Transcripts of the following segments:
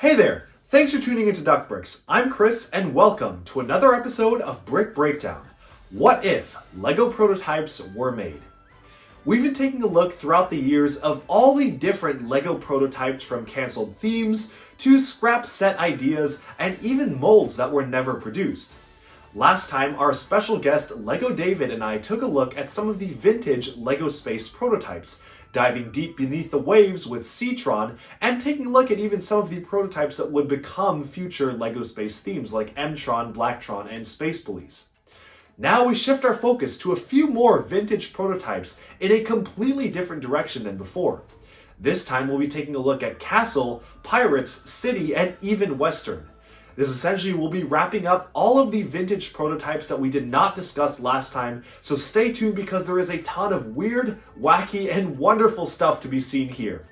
Hey there! Thanks for tuning into DuckBricks. I'm Chris, and welcome to another episode of Brick Breakdown. What if LEGO prototypes were made? We've been taking a look throughout the years of all the different LEGO prototypes, from cancelled themes to scrap set ideas and even molds that were never produced. Last time, our special guest LEGO David and I took a look at some of the vintage LEGO space prototypes, diving deep beneath the waves with Seatron and taking a look at even some of the prototypes that would become future LEGO space themes like Mtron, Blacktron, and Space Police. Now we shift our focus to a few more vintage prototypes in a completely different direction than before. This time we'll be taking a look at Castle, Pirates, City, and even Western. This essentially will be wrapping up all of the vintage prototypes that we did not discuss last time, so stay tuned because there is a ton of weird, wacky, and wonderful stuff to be seen here.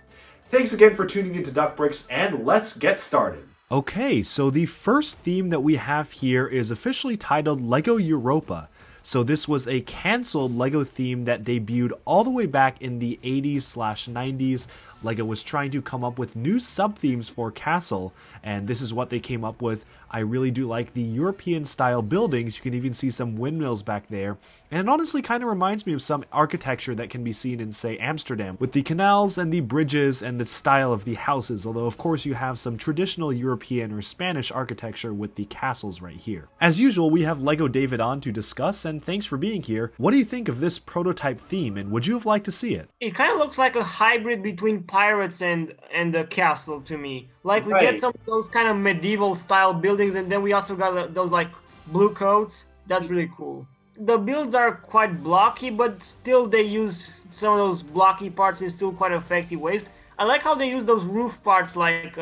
Thanks again for tuning into DuckBricks, and let's get started. Okay, so the first theme that we have here is officially titled LEGO Europa. So this was a cancelled LEGO theme that debuted all the way back in the 80s/90s. LEGO was trying to come up with new sub-themes for Castle, and this is what they came up with. I really do like the European-style buildings. You can even see some windmills back there. And it honestly kind of reminds me of some architecture that can be seen in, say, Amsterdam, with the canals and the bridges and the style of the houses, although of course you have some traditional European or Spanish architecture with the castles right here. As usual, we have LEGO David on to discuss, and thanks for being here. What do you think of this prototype theme, and would you have liked to see it? It kind of looks like a hybrid between pirates and the castle to me. Like we Right. get some of those kind of medieval style buildings, and then we also got those like blue coats. That's really cool. The builds are quite blocky, but still they use some of those blocky parts in still quite effective ways. I like how they use those roof parts like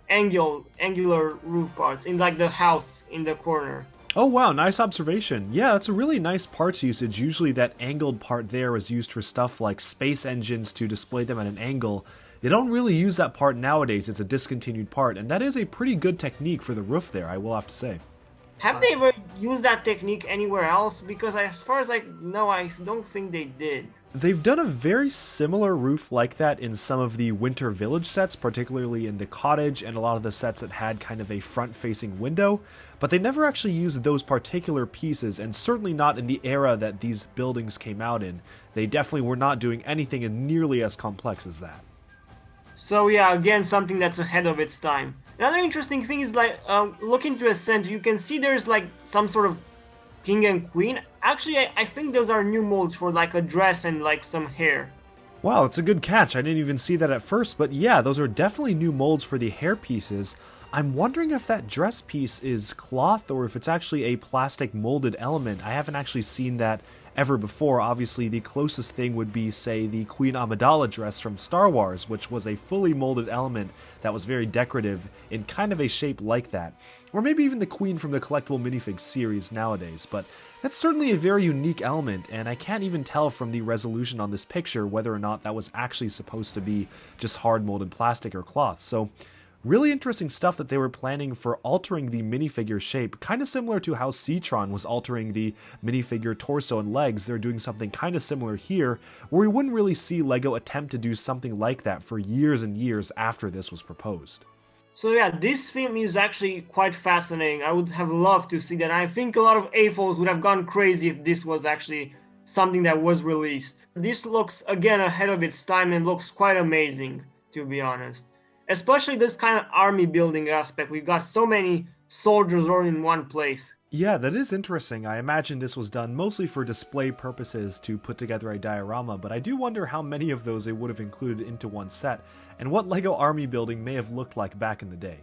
angular roof parts in like the house in the corner. Oh wow, nice observation. Yeah, that's a really nice parts usage. Usually that angled part there is used for stuff like space engines to display them at an angle. They don't really use that part nowadays. It's a discontinued part, and that is a pretty good technique for the roof there, I will have to say. Have they ever used that technique anywhere else? Because as far as I know, I don't think they did. They've done a very similar roof like that in some of the Winter Village sets, particularly in the cottage and a lot of the sets that had kind of a front-facing window, but they never actually used those particular pieces, and certainly not in the era that these buildings came out in. They definitely were not doing anything nearly as complex as that. So yeah, again, something that's ahead of its time. Another interesting thing is like, look into a center, you can see there's like some sort of king and queen. Actually, I think those are new molds for like a dress and like some hair. Wow, it's a good catch. I didn't even see that at first, but yeah, those are definitely new molds for the hair pieces. I'm wondering if that dress piece is cloth or if it's actually a plastic molded element. I haven't actually seen that ever before. Obviously, the closest thing would be, say, the Queen Amidala dress from Star Wars, which was a fully molded element that was very decorative in kind of a shape like that. Or maybe even the Queen from the collectible minifig series nowadays, but that's certainly a very unique element, and I can't even tell from the resolution on this picture whether or not that was actually supposed to be just hard molded plastic or cloth. So really interesting stuff that they were planning for altering the minifigure shape, kind of similar to how Seatron was altering the minifigure torso and legs. They're doing something kind of similar here, where we wouldn't really see LEGO attempt to do something like that for years and years after this was proposed. So yeah, this theme is actually quite fascinating. I would have loved to see that. I think a lot of AFOs would have gone crazy if this was actually something that was released. This looks, again, ahead of its time and looks quite amazing, to be honest. Especially this kind of army building aspect. We've got so many soldiers all in one place. Yeah, that is interesting. I imagine this was done mostly for display purposes to put together a diorama, but I do wonder how many of those they would have included into one set, and what LEGO army building may have looked like back in the day.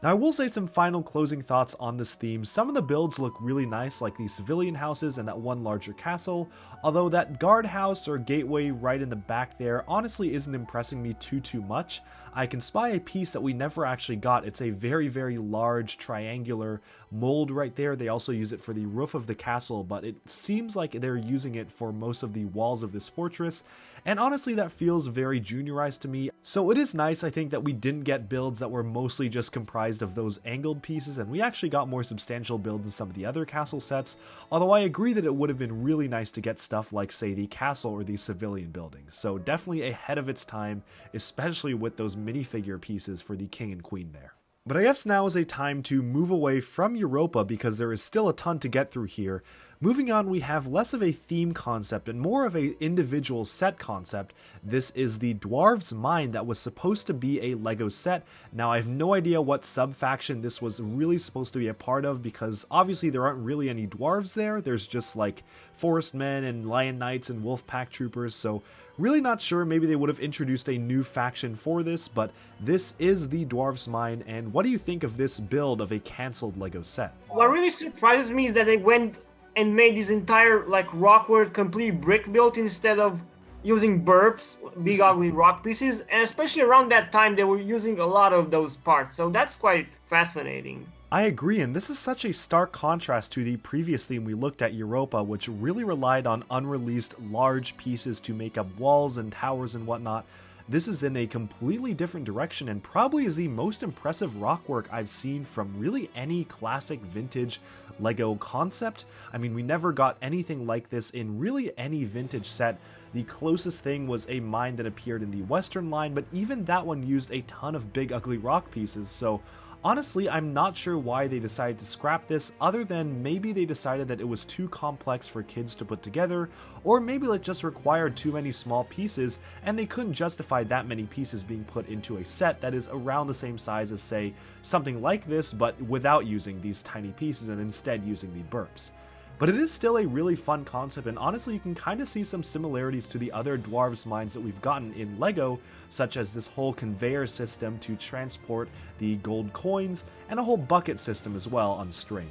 Now I will say some final closing thoughts on this theme. Some of the builds look really nice, like the civilian houses and that one larger castle, although that guardhouse or gateway right in the back there honestly isn't impressing me too much. I can spy a piece that we never actually got. It's a very large triangular mold right there. They also use it for the roof of the castle, but it seems like they're using it for most of the walls of this fortress, and honestly that feels very juniorized to me. So it is nice, I think, that we didn't get builds that were mostly just comprised of those angled pieces, and we actually got more substantial builds in some of the other castle sets, although I agree that it would have been really nice to get stuff like, say, the castle or the civilian buildings. So definitely ahead of its time, especially with those minifigure pieces for the king and queen there. But I guess now is a time to move away from Europa because there is still a ton to get through here. Moving on, we have less of a theme concept and more of a individual set concept. This is the Dwarves Mind that was supposed to be a LEGO set. Now, I have no idea what sub-faction this was really supposed to be a part of because obviously there aren't really any dwarves there. There's just like forest men and lion knights and wolf pack troopers, so really not sure. Maybe they would have introduced a new faction for this, but this is the Dwarves Mind. And what do you think of this build of a cancelled LEGO set? What really surprises me is that they went and made this entire like rockwork complete brick built instead of using burps, big ugly rock pieces, and especially around that time they were using a lot of those parts, so that's quite fascinating. I agree, and this is such a stark contrast to the previous theme we looked at, Europa, which really relied on unreleased large pieces to make up walls and towers and whatnot. This is in a completely different direction and probably is the most impressive rockwork I've seen from really any classic vintage LEGO concept. I mean, we never got anything like this in really any vintage set. The closest thing was a mine that appeared in the Western line, but even that one used a ton of big ugly rock pieces, so honestly, I'm not sure why they decided to scrap this, other than maybe they decided that it was too complex for kids to put together, or maybe it just required too many small pieces, and they couldn't justify that many pieces being put into a set that is around the same size as, say, something like this, but without using these tiny pieces and instead using the burps. But it is still a really fun concept, and honestly you can kind of see some similarities to the other Dwarves Minds that we've gotten in LEGO, such as this whole conveyor system to transport the gold coins, and a whole bucket system as well on string.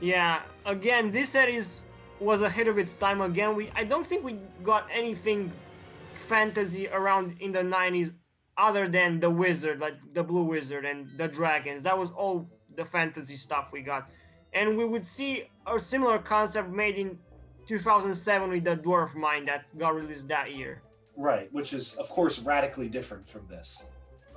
Yeah, again, this set was ahead of its time again. I don't think we got anything fantasy around in the 90s other than the wizard, like the blue wizard and the dragons. That was all the fantasy stuff we got. And we would see a similar concept made in 2007 with the Dwarf Mind that got released that year. Right, which is, of course, radically different from this.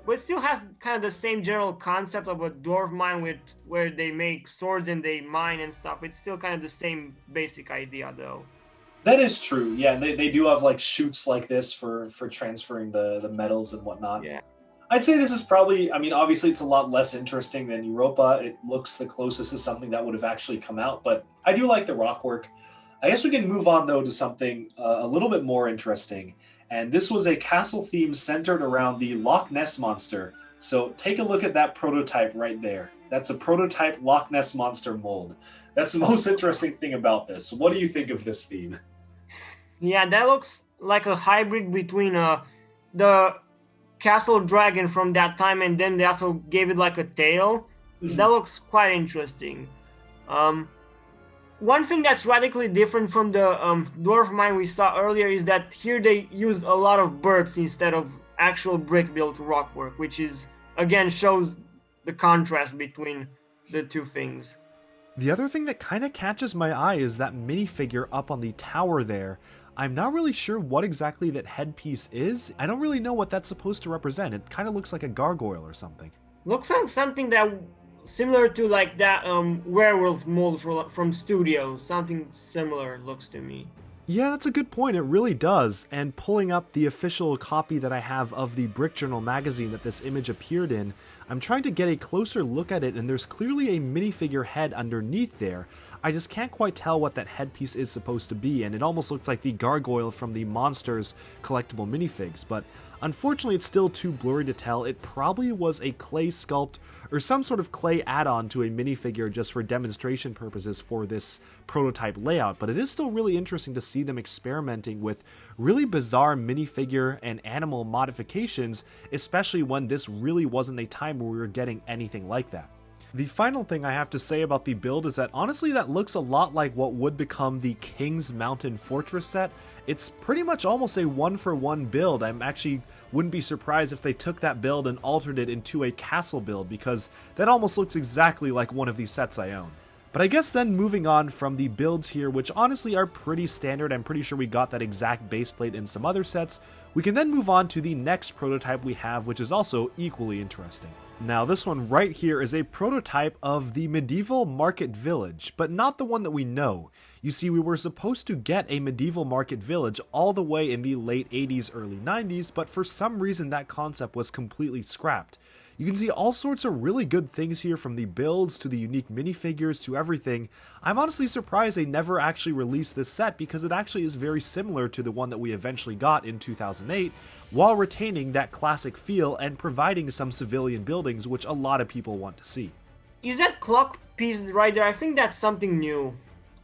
But it still has kind of the same general concept of a Dwarf Mind where they make swords and they mine and stuff. It's still kind of the same basic idea, though. That is true, yeah. They do have, like, chutes like this for transferring the metals and whatnot. Yeah. I'd say this is probably, I mean, obviously it's a lot less interesting than Europa. It looks the closest to something that would have actually come out, but I do like the rock work. I guess we can move on, though, to something a little bit more interesting. And this was a castle theme centered around the Loch Ness monster. So take a look at that prototype right there. That's a prototype Loch Ness monster mold. That's the most interesting thing about this. What do you think of this theme? Yeah, that looks like a hybrid between the castle dragon from that time, and then they also gave it like a tail. Mm-hmm. That looks quite interesting. One thing that's radically different from the Dwarf Mine we saw earlier is that here they used a lot of burps instead of actual brick-built rockwork, which is, again, shows the contrast between the two things. The other thing that kind of catches my eye is that minifigure up on the tower there. I'm not really sure what exactly that headpiece is. I don't really know what that's supposed to represent. It kind of looks like a gargoyle or something. Looks like something that similar to like that werewolf mold from Studios. Something similar looks to me. Yeah, that's a good point. It really does. And pulling up the official copy that I have of the Brick Journal magazine that this image appeared in, I'm trying to get a closer look at it, and there's clearly a minifigure head underneath there. I just can't quite tell what that headpiece is supposed to be, and it almost looks like the gargoyle from the Monsters collectible minifigs, but unfortunately it's still too blurry to tell. It probably was a clay sculpt or some sort of clay add-on to a minifigure just for demonstration purposes for this prototype layout, but it is still really interesting to see them experimenting with really bizarre minifigure and animal modifications, especially when this really wasn't a time where we were getting anything like that. The final thing I have to say about the build is that honestly that looks a lot like what would become the King's Mountain Fortress set. It's pretty much almost a one-for-one build. I'm actually wouldn't be surprised if they took that build and altered it into a castle build, because that almost looks exactly like one of these sets I own. But I guess then moving on from the builds here, which honestly are pretty standard, I'm pretty sure we got that exact base plate in some other sets, we can then move on to the next prototype we have, which is also equally interesting. Now this one right here is a prototype of the medieval market village, but not the one that we know. You see, we were supposed to get a medieval market village all the way in the late 80s, early 90s, but for some reason that concept was completely scrapped. You can see all sorts of really good things here, from the builds to the unique minifigures to everything. I'm honestly surprised they never actually released this set, because it actually is very similar to the one that we eventually got in 2008, while retaining that classic feel and providing some civilian buildings, which a lot of people want to see. Is that clock piece right there? I think that's something new.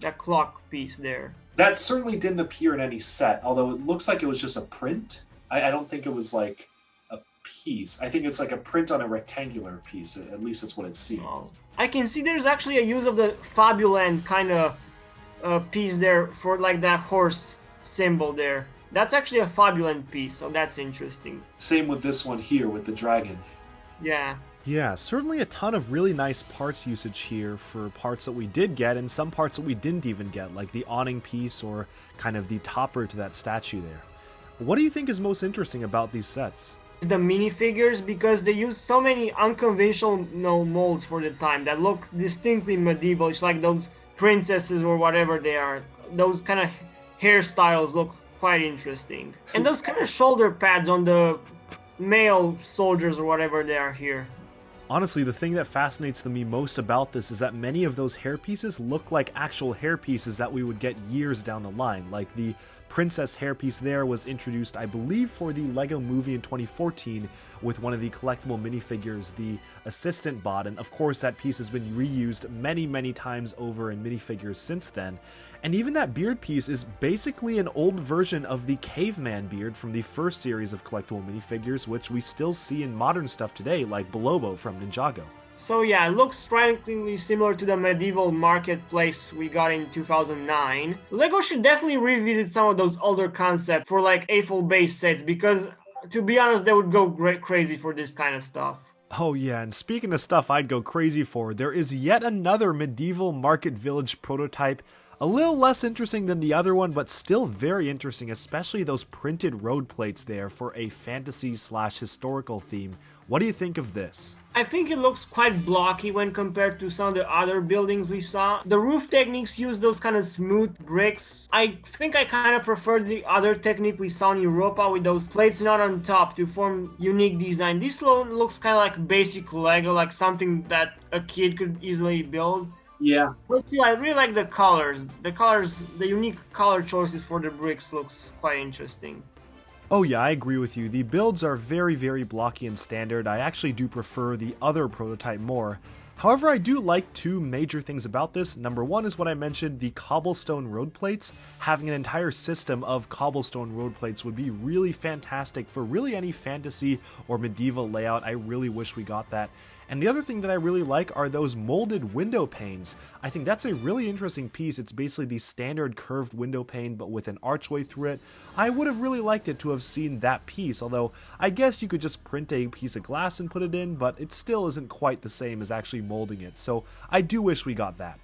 That clock piece there. That certainly didn't appear in any set, although it looks like it was just a print. I don't think it was like a piece. I think it's like a print on a rectangular piece. At least that's what it seems. Oh. I can see there's actually a use of the Fabuland kind of piece there for like that horse symbol there. That's actually a Fabuland piece, so that's interesting. Same with this one here with the dragon. Yeah. Yeah, certainly a ton of really nice parts usage here for parts that we did get and some parts that we didn't even get, like the awning piece or kind of the topper to that statue there. What do you think is most interesting about these sets? The minifigures, because they use so many unconventional molds for the time that look distinctly medieval. It's like those princesses or whatever they are. Those kind of hairstyles look quite interesting. And those kind of shoulder pads on the male soldiers or whatever they are here. Honestly, the thing that fascinates me most about this is that many of those hairpieces look like actual hairpieces that we would get years down the line. Like the princess hairpiece there was introduced, I believe, for the LEGO movie in 2014 with one of the collectible minifigures, the assistant bot, and of course that piece has been reused many times over in minifigures since then. And even that beard piece is basically an old version of the caveman beard from the first series of collectible minifigures, which we still see in modern stuff today, like Bolobo from Ninjago. So yeah, it looks strikingly similar to the medieval marketplace we got in 2009. LEGO should definitely revisit some of those older concepts for like AFOL-based sets, because to be honest, they would go crazy for this kind of stuff. Oh yeah, and speaking of stuff I'd go crazy for, there is yet another medieval market village prototype. A little less interesting than the other one, but still very interesting, especially those printed road plates there for a fantasy/historical theme. What do you think of this? I think it looks quite blocky when compared to some of the other buildings we saw. The roof techniques use those kind of smooth bricks. I think I kind of prefer the other technique we saw in Europa with those plates not on top to form unique design. This one looks kind of like basic Lego, like something that a kid could easily build. Yeah. But still, I really like the colors. The unique color choices for the bricks looks quite interesting. Oh yeah, I agree with you. The builds are very blocky and standard. I actually do prefer the other prototype more. However, I do like two major things about this. Number one is what I mentioned, the cobblestone road plates. Having an entire system of cobblestone road plates would be really fantastic for really any fantasy or medieval layout. I really wish we got that. And the other thing that I really like are those molded window panes. I think that's a really interesting piece. It's basically the standard curved window pane, but with an archway through it. I would have really liked it to have seen that piece, although I guess you could just print a piece of glass and put it in, but it still isn't quite the same as actually molding it, so I do wish we got that.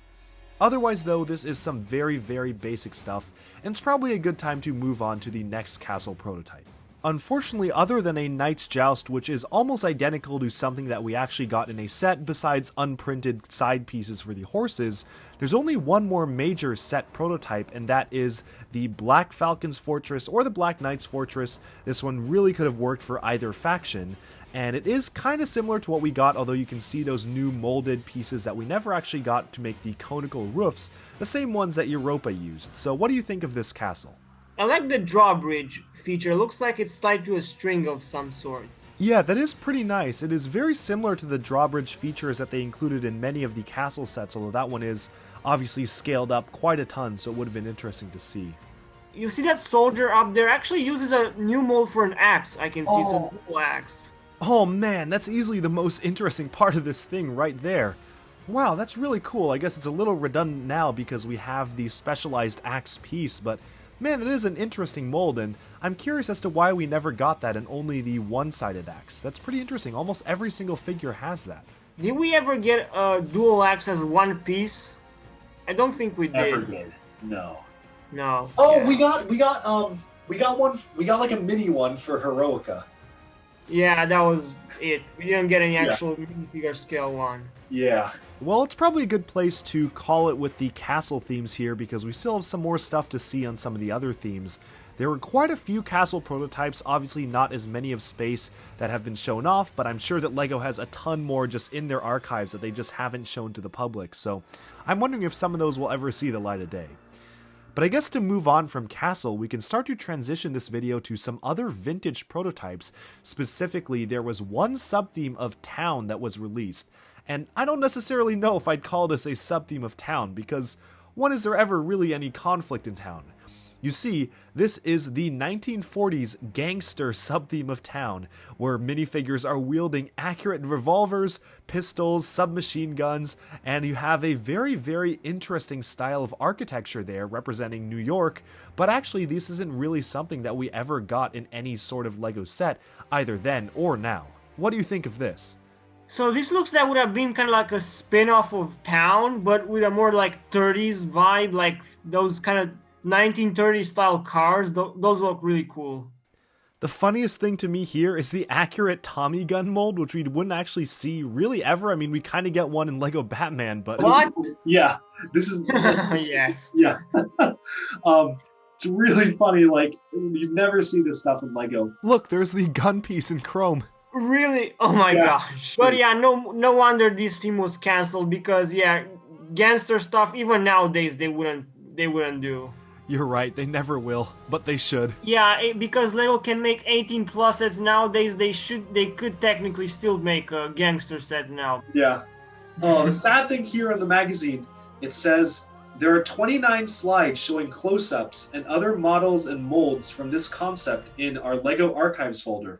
Otherwise though, this is some very basic stuff, and it's probably a good time to move on to the next castle prototype. Unfortunately, other than a Knight's Joust, which is almost identical to something that we actually got in a set besides unprinted side pieces for the horses, there's only one more major set prototype, and that is the Black Falcon's Fortress or the Black Knight's Fortress. This one really could have worked for either faction, and it is kind of similar to what we got, although you can see those new molded pieces that we never actually got to make the conical roofs, the same ones that Europa used. So what do you think of this castle? I like the drawbridge feature. Looks like it's tied to a string of some sort. Yeah, that is pretty nice. It is very similar to the drawbridge features that they included in many of the castle sets, although that one is obviously scaled up quite a ton, so it would have been interesting to see. You see that soldier up there actually uses a new mold for an axe. I can see it's a dual axe. Oh man, that's easily the most interesting part of this thing right there. Wow, that's really cool. I guess it's a little redundant now because we have the specialized axe piece, but man, it is an interesting mold, and I'm curious as to why we never got that in only the one-sided axe. That's pretty interesting. Almost every single figure has that. Did we ever get a dual axe as one piece? I don't think we did. Never did. No. No. Oh, Yeah. we got like a mini one for Heroica. Yeah, that was it. We didn't get any Yeah. actual minifigure scale one. Yeah. Well, it's probably a good place to call it with the castle themes here because we still have some more stuff to see on some of the other themes. There were quite a few castle prototypes, obviously not as many of space that have been shown off, but I'm sure that LEGO has a ton more just in their archives that they just haven't shown to the public, so I'm wondering if some of those will ever see the light of day. But I guess to move on from castle, we can start to transition this video to some other vintage prototypes. Specifically, there was one sub-theme of town that was released, and I don't necessarily know if I'd call this a sub-theme of town, because when is there ever really any conflict in town? You see, this is the 1940s gangster sub-theme of town, where minifigures are wielding accurate revolvers, pistols, submachine guns, and you have a very, very interesting style of architecture there representing New York, but actually this isn't really something that we ever got in any sort of LEGO set, either then or now. What do you think of this? So this looks like would have been kind of like a spin-off of Town, but with a more like 30s vibe, like those kind of 1930s style cars. Those look really cool. The funniest thing to me here is the accurate Tommy gun mold, which we wouldn't actually see really ever. I mean, we kind of get one in LEGO Batman, but... What? Yeah. This is... Yes. Yeah. It's really funny, like, you never see this stuff in LEGO. Look, there's the gun piece in chrome. Really? Oh my Yeah. gosh. But yeah, no wonder this film was canceled because yeah, gangster stuff even nowadays they wouldn't do. You're right, they never will, but they should. Yeah, because Lego can make 18 plus sets nowadays, they could technically still make a gangster set now. Yeah. The sad thing here in the magazine, it says there are 29 slides showing close-ups and other models and molds from this concept in our LEGO archives folder.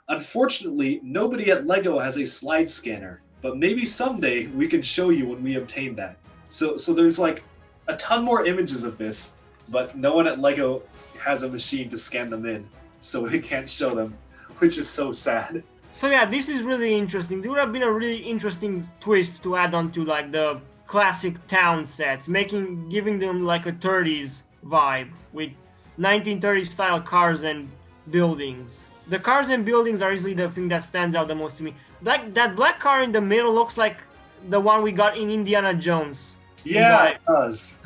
Unfortunately, nobody at LEGO has a slide scanner, but maybe someday we can show you when we obtain that. So there's like a ton more images of this, but no one at LEGO has a machine to scan them in, so they can't show them, which is so sad. So yeah, this is really interesting. There would have been a really interesting twist to add on to like the classic town sets, giving them like a 30s vibe with 1930s style cars and buildings. The cars and buildings are easily the thing that stands out the most to me. That black car in the middle looks like the one we got in Indiana Jones. Yeah, it does.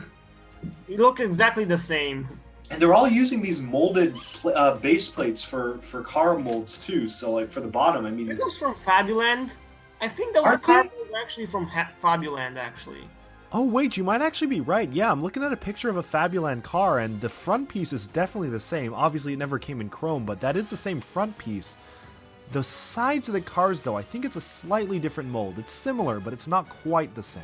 It looks exactly the same. And they're all using these molded base plates for car molds too. So like for the bottom, I mean... Are those from Fabuland? I think those Aren't cars they? are actually from Fabuland, actually. Oh wait, you might actually be right. Yeah, I'm looking at a picture of a Fabuland car, and the front piece is definitely the same. Obviously, it never came in chrome, but that is the same front piece. The sides of the cars, though, I think it's a slightly different mold. It's similar, but it's not quite the same.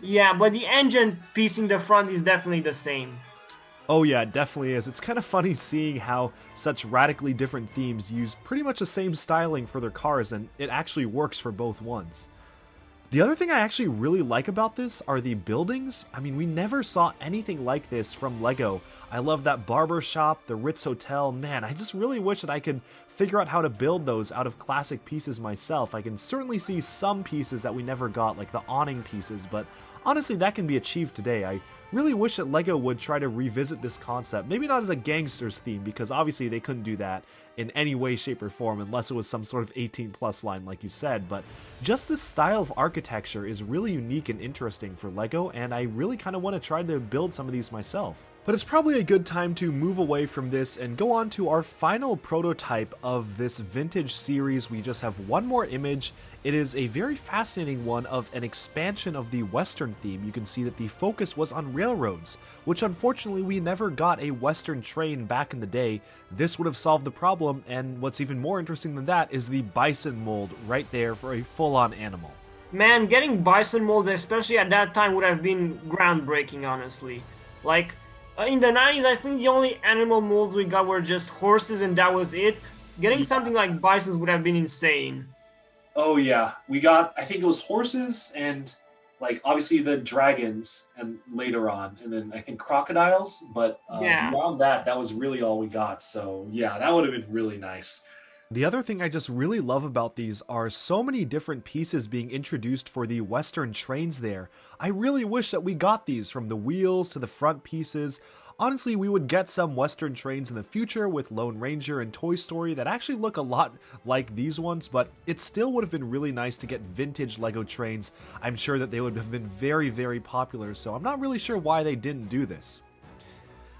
Yeah, but the engine piece in the front is definitely the same. Oh yeah, it definitely is. It's kind of funny seeing how such radically different themes use pretty much the same styling for their cars, and it actually works for both ones. The other thing I actually really like about this are the buildings. I mean, we never saw anything like this from LEGO. I love that barber shop, the Ritz Hotel. Man, I just really wish that I could figure out how to build those out of classic pieces myself. I can certainly see some pieces that we never got, like the awning pieces, but honestly, that can be achieved today. I really wish that LEGO would try to revisit this concept. Maybe not as a gangsters theme, because obviously they couldn't do that in any way, shape, or form unless it was some sort of 18 plus line like you said, but just this style of architecture is really unique and interesting for LEGO, and I really kind of want to try to build some of these myself. But it's probably a good time to move away from this and go on to our final prototype of this vintage series. We just have one more image. It is a very fascinating one of an expansion of the Western theme. You can see that the focus was on railroads, which unfortunately we never got a Western train back in the day. This would have solved the problem, and what's even more interesting than that is the Bison Mold right there for a full-on animal. Man, getting Bison molds, especially at that time, would have been groundbreaking, honestly. Like, in the 90s, I think the only animal molds we got were just horses, and that was it. Getting something like Bisons would have been insane. Oh yeah, we got, I think it was horses and like obviously the dragons and later on, and then I think crocodiles, but Yeah. beyond that was really all we got. So yeah, that would have been really nice. The other thing I just really love about these are so many different pieces being introduced for the Western trains there. I really wish that we got these, from the wheels to the front pieces. Honestly, we would get some Western trains in the future with Lone Ranger and Toy Story that actually look a lot like these ones, but it still would have been really nice to get vintage LEGO trains. I'm sure that they would have been very, very popular, so I'm not really sure why they didn't do this.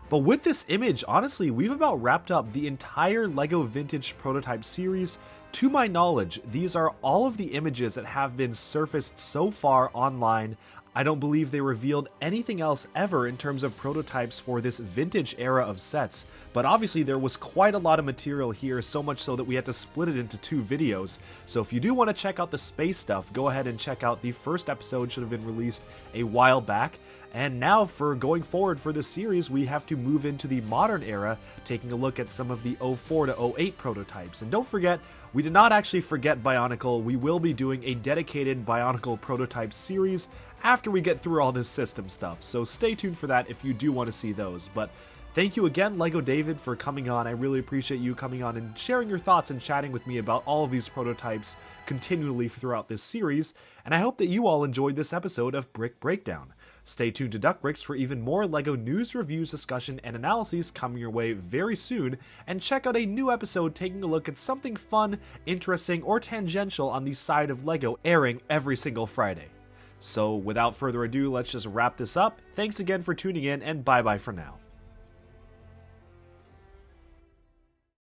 But with this image, honestly, we've about wrapped up the entire LEGO Vintage Prototype series. To my knowledge, these are all of the images that have been surfaced so far online. I don't believe they revealed anything else ever in terms of prototypes for this vintage era of sets, but obviously there was quite a lot of material here, so much so that we had to split it into 2 videos. So if you do want to check out the space stuff, go ahead and check out the first episode, should have been released a while back. And now for going forward for this series, we have to move into the modern era, taking a look at some of the 04 to 08 prototypes. And don't forget, we did not actually forget Bionicle. We will be doing a dedicated Bionicle prototype series after we get through all this system stuff. So stay tuned for that if you do want to see those. But thank you again, LEGO David, for coming on. I really appreciate you coming on and sharing your thoughts and chatting with me about all of these prototypes continually throughout this series. And I hope that you all enjoyed this episode of Brick Breakdown. Stay tuned to DuckBricks for even more LEGO news, reviews, discussion, and analyses coming your way very soon, and check out a new episode taking a look at something fun, interesting, or tangential on the side of LEGO airing every single Friday. So without further ado, let's just wrap this up. Thanks again for tuning in, and bye-bye for now.